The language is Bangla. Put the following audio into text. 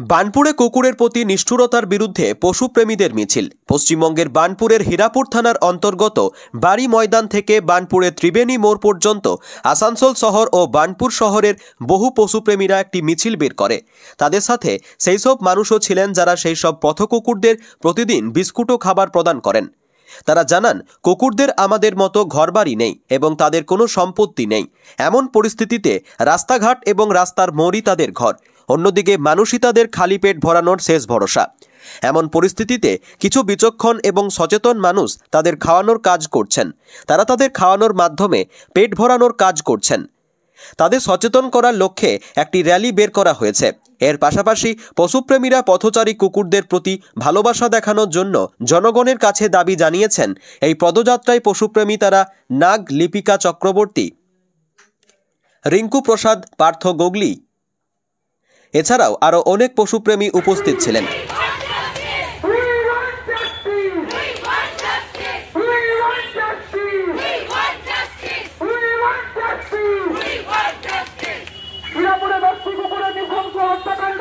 বার্নপুরে কুকুরের প্রতি নিষ্ঠুরতার বিরুদ্ধে পশুপ্রেমীদের মিছিল। পশ্চিমবঙ্গের বার্নপুরের হীরাপুর থানার অন্তর্গত বাড়ি ময়দান থেকে বার্নপুরের ত্রিবেণী মোড় পর্যন্ত আসানসোল শহর ও বার্নপুর শহরের বহু পশুপ্রেমীরা একটি মিছিল বের করে। তাদের সাথে সেই সব মানুষও ছিলেন যারা সেই সব পথকুকুরদের প্রতিদিন বিস্কুট ও খাবার প্রদান করেন। তারা জানান, কুকুরদের আমাদের মতো ঘরবাড়ি নেই এবং তাদের কোনো সম্পত্তি নেই। এমন পরিস্থিতিতে রাস্তাঘাট এবং রাস্তার মোড়ই তাদের ঘর। অন্যদিকে মানুষই তাদের খালি পেট ভরানোর শেষ ভরসা। এমন পরিস্থিতিতে কিছু বিচক্ষণ এবং সচেতন মানুষ তাদের খাওয়ানোর কাজ করছেন। তারা তাদের খাওয়ানোর মাধ্যমে পেট ভরানোর কাজ করছেন। তাদের সচেতন করার লক্ষ্যে একটি র্যালি বের করা হয়েছে। এর পাশাপাশি পশুপ্রেমীরা পথচারী কুকুরদের প্রতি ভালোবাসা দেখানোর জন্য জনগণের কাছে দাবি জানিয়েছেন। এই পদযাত্রায় পশুপ্রেমী তারা নাগ লিপিকা চক্রবর্তী, রিঙ্কু প্রসাদ, পার্থ গোগলি এছাড়াও আরও অনেক পশুপ্রেমী উপস্থিত ছিলেন। হত্যাকাণ্ড